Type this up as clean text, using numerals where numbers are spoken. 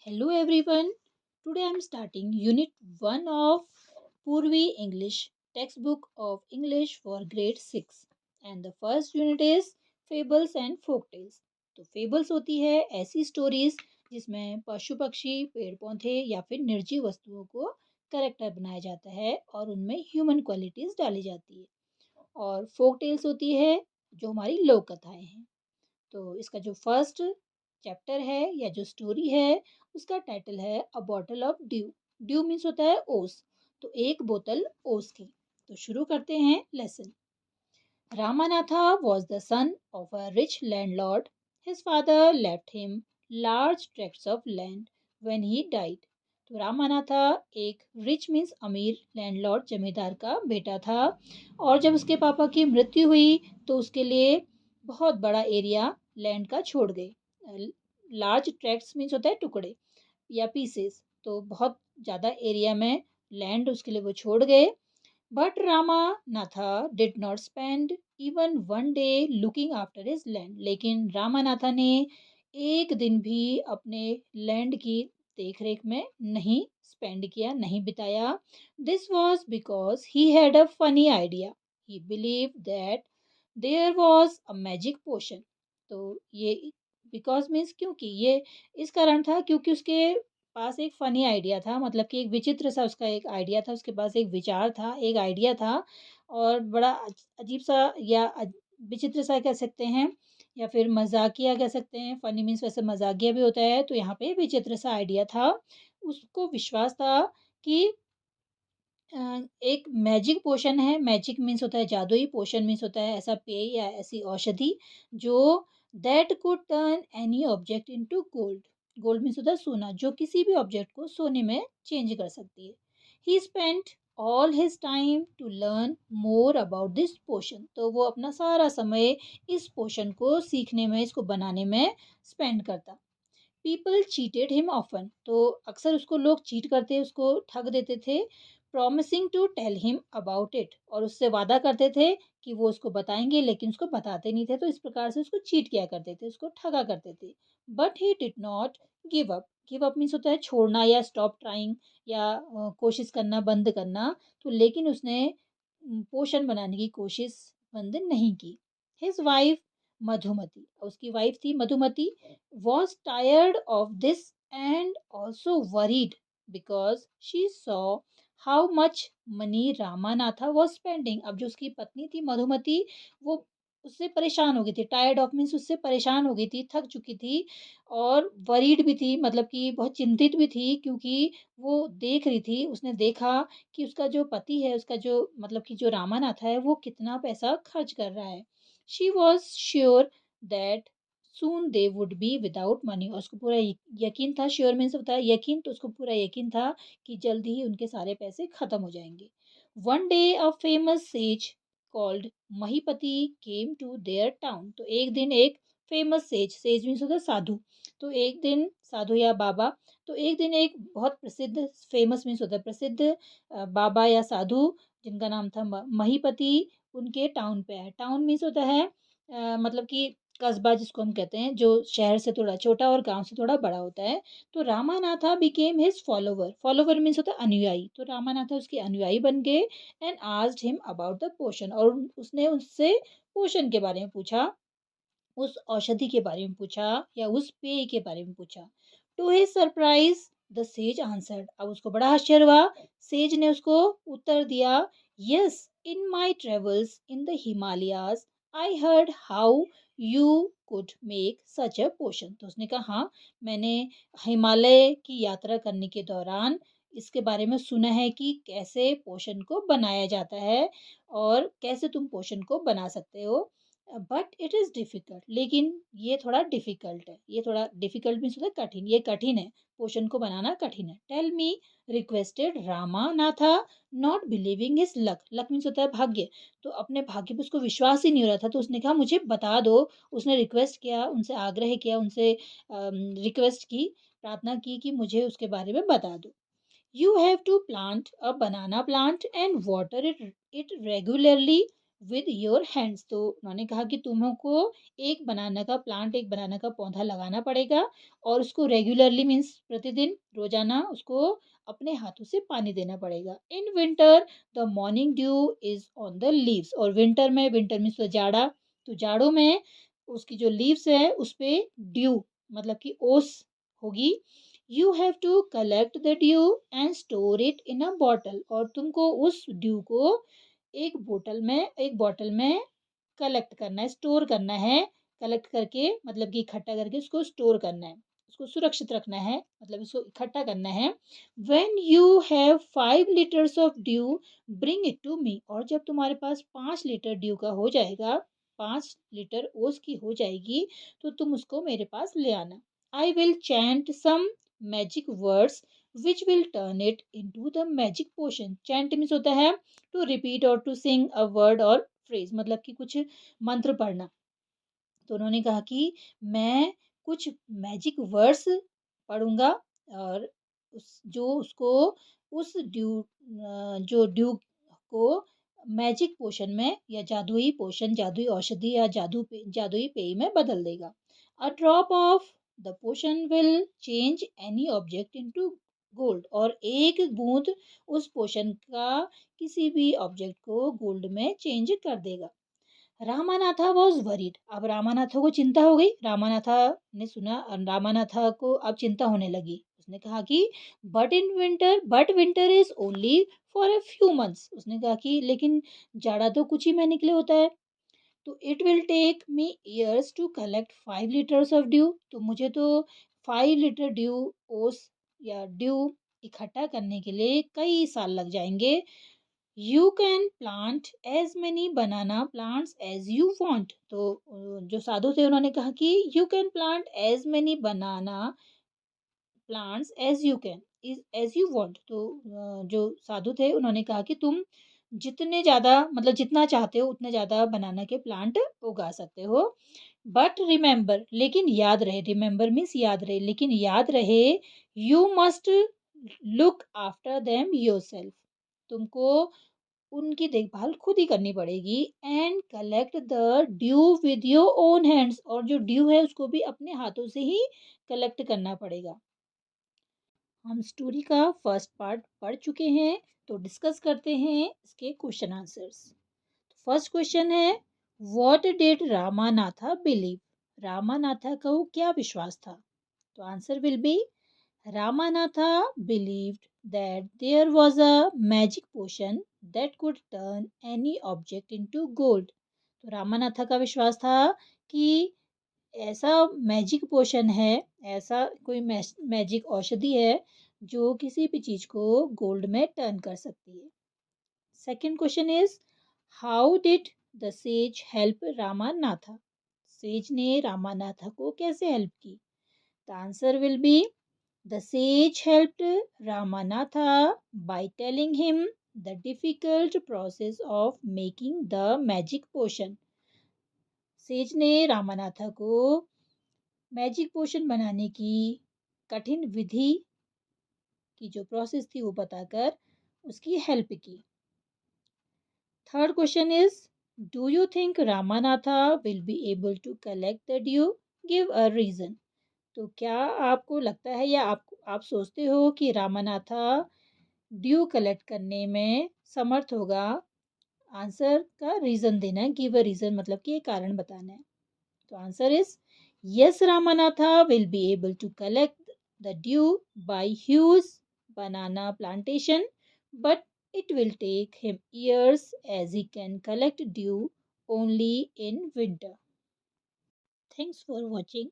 Hello everyone. Today I'm starting Unit 1 of Purvi English textbook of English for grade 6 and the first unit is Fables and Folktales. तो fables होती है ऐसी stories जिसमें पशु पक्षी पेड़ पौधे या फिर निर्जीव वस्तुओं को करेक्टर बनाया जाता है और उनमें ह्यूमन क्वालिटीज डाली जाती है। और फोक टेल्स होती है जो हमारी लोक कथाएं हैं। तो इसका जो फर्स्ट चैप्टर है या जो स्टोरी है उसका टाइटल है अ bottle of due. Due means होता है ओस। तो एक बोतल ओस की। तो शुरू करते हैं lesson. Ramanatha was the son of a rich landlord. His father left him large tracts of land when he died. तो रामानाथा एक रिच मीन्स अमीर लैंडलॉर्ड जमींदार का बेटा था और जब उसके पापा की मृत्यु हुई तो उसके लिए बहुत बड़ा एरिया लैंड का छोड़ गए। लार्ज ट्रैक्ट्स मीन्स होता है टुकड़े या पीसेस। तो बहुत ज़्यादा एरिया में लैंड उसके लिए वो छोड़ गए। But Ramanatha did not spend even one day looking after his land. लेकिन रामानाथा ने एक दिन भी अपने लैंड की देखरेख में नहीं स्पेंड किया, नहीं बिताया। This was because he had a funny idea. He believed that there was a magic potion. तो ये because मीन्स क्योंकि ये इस कारण था क्योंकि उसके पास एक फनी आइडिया था, मतलब कि एक विचित्र सा उसका एक आइडिया था, उसके पास एक विचार था, एक आइडिया था और बड़ा अजीब सा या विचित्र सा कह सकते हैं या फिर मजाकिया कह सकते हैं। फनी मीन्स वैसे मजाकिया भी होता है, तो यहाँ पे विचित्र सा आइडिया था। उसको विश्वास था कि अ, एक मैजिक पोशन है। मैजिक मीन्स होता है जादुई, पोशन मीन्स होता है ऐसा पेय या ऐसी औषधि जो that could turn any object into gold. Gold means होता है सोना, जो किसी भी ऑब्जेक्ट को सोने में चेंज कर सकती है। He spent all his time to learn more about this potion. तो वो अपना सारा समय इस पोशन को सीखने में, इसको बनाने में स्पेंड करता। People cheated him often. तो अक्सर उसको लोग चीट करते, उसको ठग देते थे। Promising to tell him about it, और उससे वादा करते थे कि वो उसको बताएंगे, लेकिन उसको बताते नहीं थे। तो इस प्रकार से उसको चीट किया करते थे, उसको ठगा करते थे। But he did not give up. Give up means होता है छोड़ना या स्टॉप ट्राइंग या कोशिश करना, बंद करना। तो लेकिन उसने पोषण बनाने की कोशिश बंद नहीं की। हिज वाइफ मधुमती, उसकी वाइफ थी Madhumati, was tired of this and also worried because she saw how much money Ramanatha was spending. अब जो उसकी पत्नी थी मधुमती, वो उससे परेशान हो गई थी। टायर्ड ऑफ मीन्स उससे परेशान हो गई थी, थक चुकी थी और वरीड भी थी, मतलब कि बहुत चिंतित भी थी, क्योंकि वो देख रही थी, उसने देखा कि उसका जो पति है, उसका जो मतलब कि जो रामानाथा है, वो कितना पैसा खर्च कर रहा है। She was sure that soon they would be without money. और उसको पूरा यकीन था, श्योर मीन्स होता है यकीन, तो उसको पूरा यकीन था कि जल्दी ही उनके सारे पैसे खत्म हो जाएंगे। One day a famous sage called Mahipati came to their town. तो एक दिन एक फेमस सेज, सेज मीन्स होता है साधु। तो एक दिन साधु या बाबा, तो एक दिन एक बहुत प्रसिद्ध, फेमस मीन्स होता है प्रसिद्ध, बाबा या साधु जिनका नाम था महीपति, उनके टाउन पे आए। टाउन मीन्स होता है मतलब कि कस्बा जिसको हम कहते हैं, जो शहर से थोड़ा छोटा और गांव से थोड़ा बड़ा होता है। तो Ramanatha became his follower. Follower means होता है अनुयायी। तो रामानाथा उसके अनुयायी बन गए। And asked him about the potion, और उसने उससे पोशन के बारे में पूछा, उस औषधि के बारे में पूछा या उस पेय के बारे में पूछा। To his surprise the sage answered. अब उसको बड़ा आश्चर्य हुआ। सेज ने उसको उत्तर दिया, yes, in my travels in the Himalayas I heard how you could make such a potion. तो उसने कहा हाँ, मैंने हिमालय की यात्रा करने के दौरान इसके बारे में सुना है कि कैसे पोषण को बनाया जाता है और कैसे तुम पोषण को बना सकते हो। बट इट इज़ डिफ़िकल्ट, लेकिन ये थोड़ा डिफ़िकल्ट है। ये थोड़ा डिफ़िकल्ट मीन्स होता है कठिन, ये कठिन है, पोषण को बनाना कठिन है। Tell me, requested Ramanatha, not believing his luck. Luck means होता है भाग्य। तो अपने भाग्य पे उसको विश्वास ही नहीं हो रहा था, तो उसने कहा मुझे बता दो। उसने रिक्वेस्ट किया, उनसे आग्रह किया, उनसे रिक्वेस्ट की, प्रार्थना की कि मुझे उसके बारे में बता दो। You have to plant a banana plant and water it regularly with your hands. तो उन्होंने कहा कि तुमको एक बनाना का पौधा लगाना पड़ेगा और उसको रेगुलरली मीन्स प्रतिदिन रोजाना उसको अपने हाथों से पानी देना पड़ेगा। In winter the morning due is on the leaves. और विंटर मीन्स तो जाड़ा, तो जाड़ों में उसकी जो लीव्स है उस पे ड्यू मतलब कि ओस होगी। You have to collect the dew and store it in a bottle. और तुमको उस ड्यू को एक बॉटल में कलेक्ट करना है, स्टोर करना है। कलेक्ट करके मतलब कि इकट्ठा करके उसको स्टोर करना है, उसको सुरक्षित रखना है, मतलब इसको इकट्ठा करना है। When you have 5 litres of dew bring it to me. और जब तुम्हारे पास 5 लीटर ड्यू का हो जाएगा, 5 लीटर ओस की हो जाएगी, तो तुम उसको मेरे पास ले आना। I will chant some magic words which will turn it into the magic potion. Chant means होता है टू रिपीट और टू सिंग अ वर्ड और फ्रेज, मतलब कि कुछ मंत्र पढ़ना। तो उन्होंने कहा कि मैं कुछ मैजिक वर्ड्स पढ़ूंगा और उसको उस जो ड्यू को मैजिक पोशन में या जादुई पोशन, जादुई औषधि या जादुई पेय में बदल देगा। A drop of the potion will change any object into gold. और एक बूंद उस पोशन का किसी भी ऑब्जेक्ट को गोल्ड में चेंज कर देगा। Ramanatha was worried. अब रामानाथा को चिंता हो गई। रामानाथा ने सुना, रामानाथा को अब चिंता होने लगी। उसने कहा कि but winter is only for a few months. उसने कहा कि लेकिन जाड़ा तो कुछ ही महीने के लिए होता है। तो it will take me years to collect 5 litres of dew. तो मुझे तो 5 लीटर ड्यू ओस या ड्यू इकट्ठा करने के लिए कई साल लग जाएंगे। You can plant as many banana plants as you want. तो जो साधु थे उन्होंने कहा कि you can plant as many banana plants as you can is as you want. तो जो साधु थे उन्होंने कहा कि तुम जितने ज़्यादा मतलब जितना चाहते हो उतने ज़्यादा बनाना के प्लांट उगा सकते हो। बट रिमेंबर, लेकिन याद रहे, रिमेंबर मीन्स याद रहे, लेकिन याद रहे, you must look after them yourself. तुमको उनकी देखभाल खुद ही करनी पड़ेगी। And collect the due with your own hands. और जो ड्यू है उसको भी अपने हाथों से ही कलेक्ट करना पड़ेगा। हम स्टोरी का फर्स्ट पार्ट पढ़ चुके हैं, तो डिस्कस करते हैं इसके क्वेश्चन आंसर्स। फर्स्ट क्वेश्चन है, what did Ramanatha believe. Ramanatha को क्या विश्वास था। तो answer will B, Ramanatha believed that there was a magic potion that could turn any object into gold. तो रामानाथा का विश्वास था कि ऐसा मैजिक पोशन है, ऐसा कोई मैजिक औषधि है जो किसी भी चीज को गोल्ड में टर्न कर सकती है। Second question is, how did the sage help Ramanatha. Sage ने रामानाथा को कैसे हेल्प की। The answer will be, the sage helped Ramanatha by telling him the difficult process of making the magic potion. Says ने रामानाथा को magic potion बनाने की कठिन विधि की जो प्रोसेस थी वो बताकर उसकी हेल्प की। Third question is, do you think Ramanatha will be able to collect the dew, give a reason. तो क्या आपको लगता है या आप सोचते हो कि रामानाथा ड्यू कलेक्ट करने में समर्थ होगा। आंसर का रीजन देना है, गिव अ रीजन मतलब कि एक कारण बताना है। तो answer is, yes Ramanatha will be able to collect the dew by huge banana plantation, but it will take him years as he can collect dew only in winter. Thanks for watching.